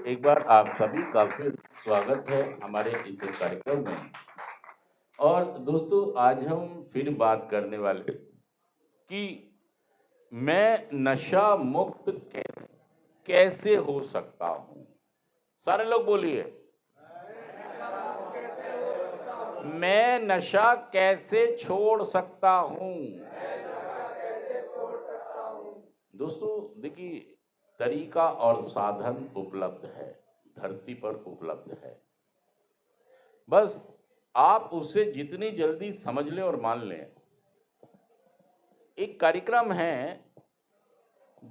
एक बार आप सभी का फिर स्वागत है हमारे इस कार्यक्रम में। और दोस्तों, आज हम फिर बात करने वाले कि मैं नशा मुक्त कैसे हो सकता हूं। सारे लोग बोलिए, मैं नशा कैसे छोड़ सकता हूं। दोस्तों देखिए, तरीका और साधन उपलब्ध है, धरती पर उपलब्ध है। बस आप उसे जितनी जल्दी समझ लें और मान लें। एक कार्यक्रम है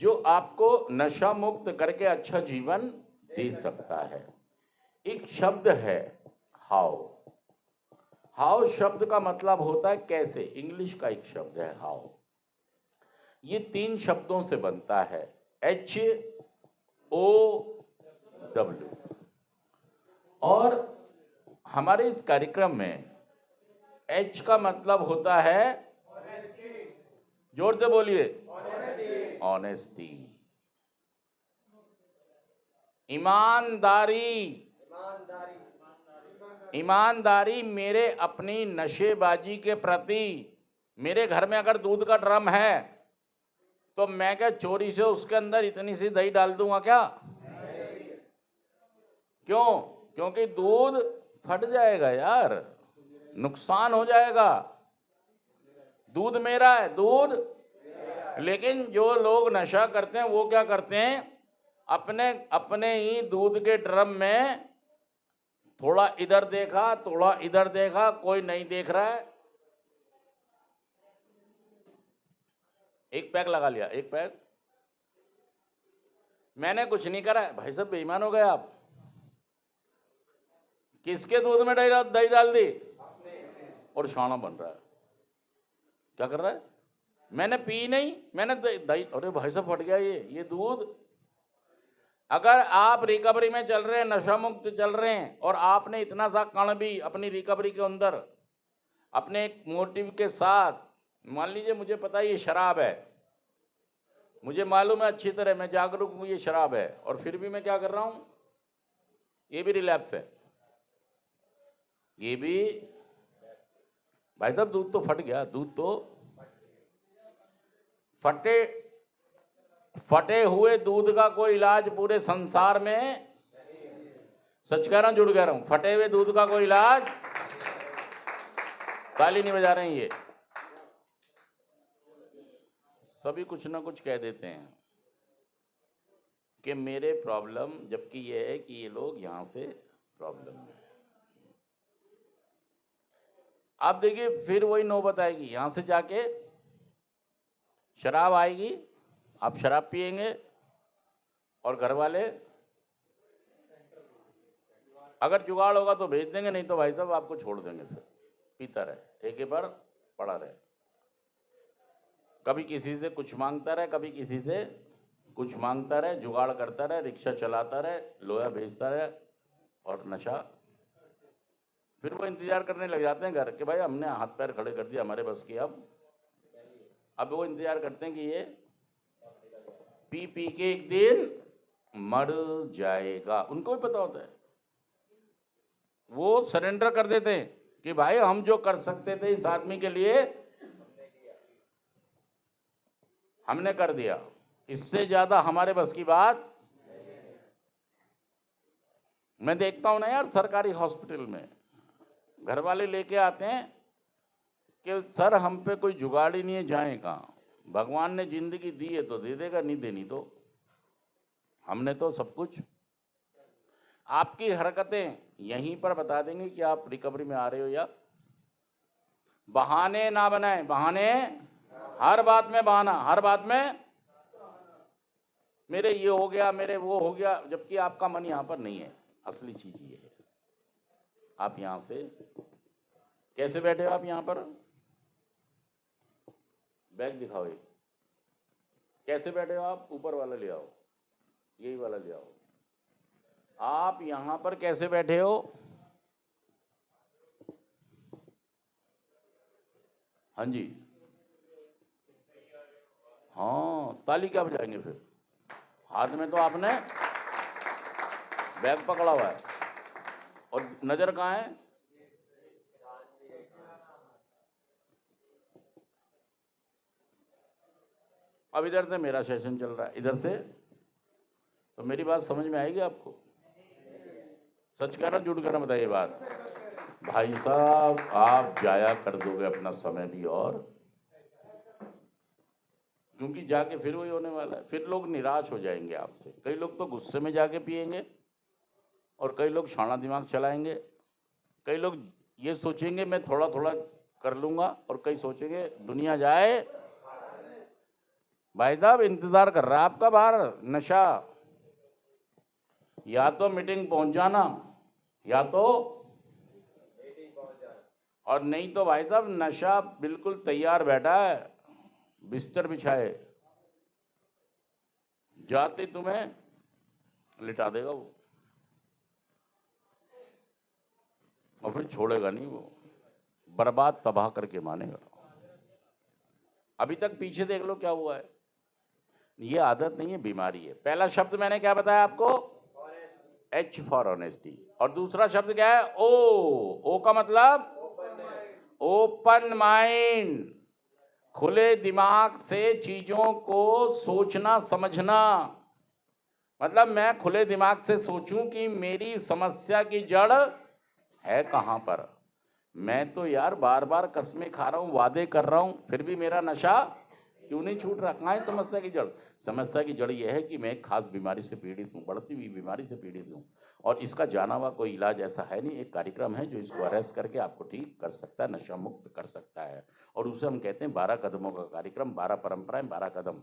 जो आपको नशा मुक्त करके अच्छा जीवन दे सकता है। एक शब्द है हाउ। हाउ शब्द का मतलब होता है कैसे। इंग्लिश का एक शब्द है हाउ। ये 3 शब्दों से बनता है, HOW। और हमारे इस कार्यक्रम में H का मतलब होता है, जोर से बोलिए, ऑनेस्टी, ईमानदारी। ईमानदारी मेरे अपनी नशेबाजी के प्रति। मेरे घर में अगर दूध का ड्रम है तो मैं क्या चोरी से उसके अंदर इतनी सी दही डाल दूंगा क्या? क्यों? क्योंकि दूध फट जाएगा यार, नुकसान हो जाएगा। दूध मेरा है, दूध। लेकिन जो लोग नशा करते हैं वो क्या करते हैं, अपने अपने ही दूध के ड्रम में थोड़ा इधर देखा, थोड़ा इधर देखा, कोई नहीं देख रहा है, एक पैक लगा लिया, एक पैक। मैंने कुछ नहीं करा है। भाई साहब बेईमान हो गए आप। किसके दूध में दही डाल दी और शाना बन रहा है। क्या कर रहा है? मैंने पी नहीं, मैंने दही। अरे भाई साहब फट गया ये दूध। अगर आप रिकवरी में चल रहे हैं, नशा मुक्त चल रहे हैं, और आपने इतना सा कण भी अपनी रिकवरी के अंदर अपने एक मोटिव के साथ, मान लीजिए मुझे पता है ये शराब है, मुझे मालूम है अच्छी तरह, मैं जागरूक हूं ये शराब है, और फिर भी मैं क्या कर रहा हूं, ये भी रिलैप्स है, ये भी। भाई साहब दूध तो फट गया, दूध तो फटे हुए दूध का कोई इलाज पूरे संसार में, सच कह रहा हूं जुड़ कह रहा हूं, फटे हुए दूध का कोई इलाज। ताली नहीं बजा रहे हैं ये सभी, कुछ ना कुछ कह देते हैं कि मेरे प्रॉब्लम, जबकि ये है कि ये लोग यहां से प्रॉब्लम है। आप देखिए फिर वही नौबत आएगी, यहां से जाके शराब आएगी, आप शराब पिएंगे और घर वाले अगर जुगाड़ होगा तो भेज देंगे, नहीं तो भाई साहब आपको छोड़ देंगे, फिर पीता रहे, एक बार पड़ा रहे, कभी किसी से कुछ मांगता रहे, कभी किसी से कुछ मांगता रहे, जुगाड़ करता रहे, रिक्शा चलाता रहे, लोहा भेजता रहे, और नशा। फिर वो इंतजार करने लग जाते हैं घर के, भाई हमने हाथ पैर खड़े कर दिया, हमारे बस की। अब वो इंतजार करते हैं कि ये पी पी के एक दिन मर जाएगा। उनको भी पता होता है, वो सरेंडर कर देते हैं कि भाई हम जो कर सकते थे इस आदमी के लिए हमने कर दिया, इससे ज्यादा हमारे बस की बात। मैं देखता हूं ना यार, सरकारी हॉस्पिटल में घर वाले लेके आते हैं कि सर हम पे कोई जुगाड़ ही नहीं है, जाए कहाँ, भगवान ने जिंदगी दी है तो दे देगा, नहीं देनी तो हमने तो सब कुछ। आपकी हरकतें यहीं पर बता देंगे कि आप रिकवरी में आ रहे हो या। बहाने ना बनाएं, बहाने, हर बात में बहाना, हर बात में मेरे ये हो गया, मेरे वो हो गया, जबकि आपका मन यहां पर नहीं है। असली चीज ये है, आप यहां से कैसे बैठे हो, आप यहां पर बैग दिखाओ, एक कैसे बैठे हो आप, ऊपर वाला ले आओ, यही वाला ले आओ। आप यहां पर कैसे बैठे हो? हाँ जी, हाँ, ताली क्या बजाएंगे फिर? हाथ में तो आपने बैग पकड़ा हुआ है और नजर कहाँ है? अब इधर से मेरा सेशन चल रहा है, इधर से, तो मेरी बात समझ में आएगी आपको? सच कह रहा, झूठ कह रहा, बताइए बात। भाई साहब आप जाया कर दोगे अपना समय भी, और क्योंकि जाके फिर वही होने वाला है, फिर लोग निराश हो जाएंगे आपसे। कई लोग तो गुस्से में जाके पिएंगे और कई लोग शाना दिमाग चलाएंगे, कई लोग ये सोचेंगे मैं थोड़ा थोड़ा कर लूंगा, और कई सोचेंगे दुनिया जाए। भाई साहब इंतजार कर रहा है आपका बाहर नशा, या तो मीटिंग पहुंच जाना, या तो, और नहीं तो भाई साहब नशा बिल्कुल तैयार बैठा है, बिस्तर बिछाए, जाते तुम्हें लिटा देगा वो, और फिर छोड़ेगा नहीं वो, बर्बाद तबाह करके मानेगा। अभी तक पीछे देख लो क्या हुआ है। ये आदत नहीं है, बीमारी है। पहला शब्द मैंने क्या बताया आपको? H for honesty. और दूसरा शब्द क्या है? O का मतलब ओपन माइंड, खुले दिमाग से चीजों को सोचना समझना। मतलब मैं खुले दिमाग से सोचूं कि मेरी समस्या की जड़ है कहां पर। मैं तो यार बार बार कसमें खा रहा हूं, वादे कर रहा हूं, फिर भी मेरा नशा क्यों नहीं छूट रहा? कहां है समस्या की जड़? समस्या की जड़ यह है कि मैं एक खास बीमारी से पीड़ित हूं, बढ़ती हुई बीमारी से पीड़ित हूं, और इसका जाना हुआ कोई इलाज ऐसा है नहीं। एक कार्यक्रम है जो इसको अरेस्ट करके आपको ठीक कर सकता है, नशा मुक्त कर सकता है, और उसे हम कहते हैं 12 कदमों का कार्यक्रम। 12 परंपराएं, 12 कदम।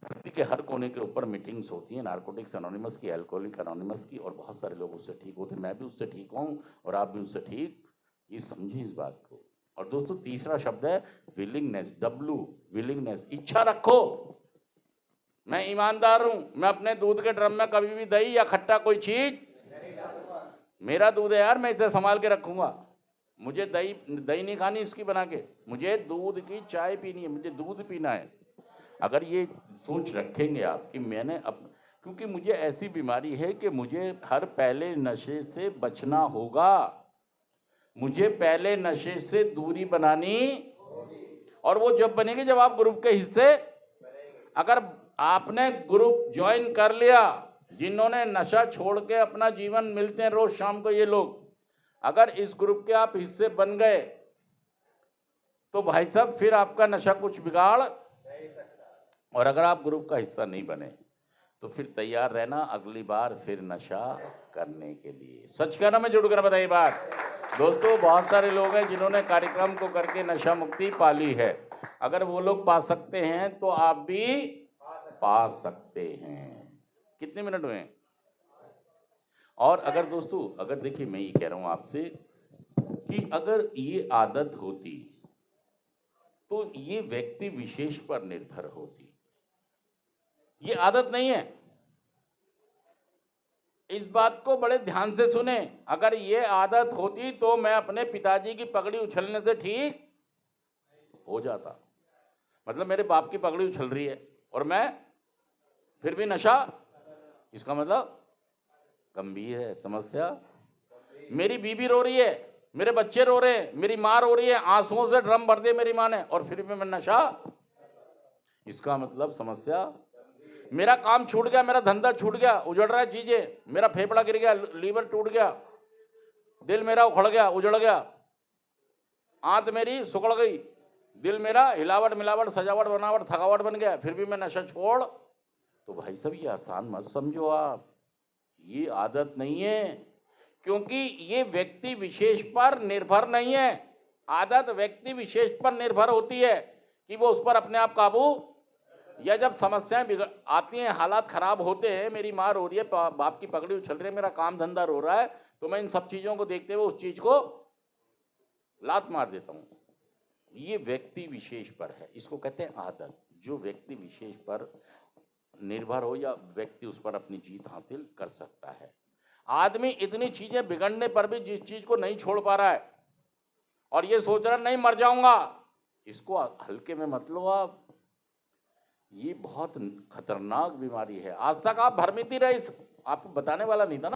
धरती के हर कोने के ऊपर मीटिंग्स होती हैं, नारकोटिक्स एनोनिमस की, अल्कोहलिक एनोनिमस की, और बहुत सारे लोग उससे ठीक होते हैं। मैं भी उससे ठीक हूँ और आप भी उससे ठीक, ये समझिए इस बात को। और दोस्तों तीसरा शब्द है विलिंगनेस, W, विलिंगनेस, इच्छा रखो। मैं ईमानदार हूं, मैं अपने दूध के ड्रम में कभी भी दही या खट्टा कोई चीज, मेरा दूध है यार, मैं इसे संभाल के रखूंगा। मुझे दही नहीं खानी इसकी बना के, मुझे दूध की चाय पीनी है, मुझे दूध पीना है। अगर ये सोच रखेंगे आप कि मैंने क्योंकि मुझे ऐसी बीमारी है कि मुझे हर पहले नशे से बचना होगा, मुझे पहले नशे से दूरी बनानी, और वो जब बनेगी जब आप ग्रुप के हिस्से, अगर आपने ग्रुप ज्वाइन कर लिया, जिन्होंने नशा छोड़ के अपना जीवन मिलते हैं रोज शाम को ये लोग, अगर इस ग्रुप के आप हिस्से बन गए तो भाई साहब फिर आपका नशा कुछ बिगाड़, और अगर आप ग्रुप का हिस्सा नहीं बने तो फिर तैयार रहना अगली बार फिर नशा करने के लिए। सच कहना, मैं जुड़ कर बताइए बात। दोस्तों बहुत सारे लोग हैं जिन्होंने कार्यक्रम को करके नशा मुक्ति पाली है। अगर वो लोग पा सकते हैं तो आप भी पा सकते हैं। कितने मिनट हुए? और अगर दोस्तों, अगर देखिए मैं ये कह रहा हूं आपसे कि अगर ये आदत होती तो ये व्यक्ति विशेष पर निर्भर होती। ये आदत नहीं है, इस बात को बड़े ध्यान से सुने। अगर ये आदत होती तो मैं अपने पिताजी की पगड़ी उछलने से ठीक हो जाता। मतलब मेरे बाप की पगड़ी उछल रही है और मैं फिर भी नशा, इसका मतलब गंभीर है समस्या। मेरी बीबी रो रही है, मेरे बच्चे रो रहे हैं, मेरी माँ रो रही है, आंसुओं से ड्रम भर दिए मेरी माँ ने, और फिर भी मैं नशा, इसका मतलब समस्या। मेरा काम छूट गया, मेरा धंधा छूट गया, उजड़ रहा है चीजें, मेरा फेफड़ा गिर गया, लीवर टूट गया, दिल मेरा उखड़ गया, उजड़ गया, आंत मेरी सुकड़ गई, दिल मेरा हिलावट मिलावट सजावट बनावट थकावट बन गया, फिर भी मैं नशा छोड़। तो भाई साहब ये आसान मत समझो आप, ये आदत नहीं है, क्योंकि ये व्यक्ति विशेष पर निर्भर नहीं है। आदत व्यक्ति विशेष पर निर्भर होती है कि वो उस पर अपने आप काबू, या जब समस्याएं आती हैं, हालात खराब होते हैं, मेरी माँ रो रही है, बाप की पगड़ी उछल रही है, मेरा काम धंधा रो रहा है, तो मैं इन सब चीजों को देखते हुए उस चीज को लात मार देता हूं। ये व्यक्ति विशेष पर है, इसको कहते हैं आदत। जो व्यक्ति विशेष पर निर्भर हो या व्यक्ति उस पर अपनी जीत हासिल कर सकता है। आदमी इतनी चीजें बिगड़ने पर भी जिस चीज को नहीं छोड़ पा रहा है और ये सोच रहा नहीं मर जाऊंगा, इसको हल्के में मत लो आप, ये बहुत खतरनाक बीमारी है। आज तक आप भ्रमित ही रहे, आपको बताने वाला नहीं था ना।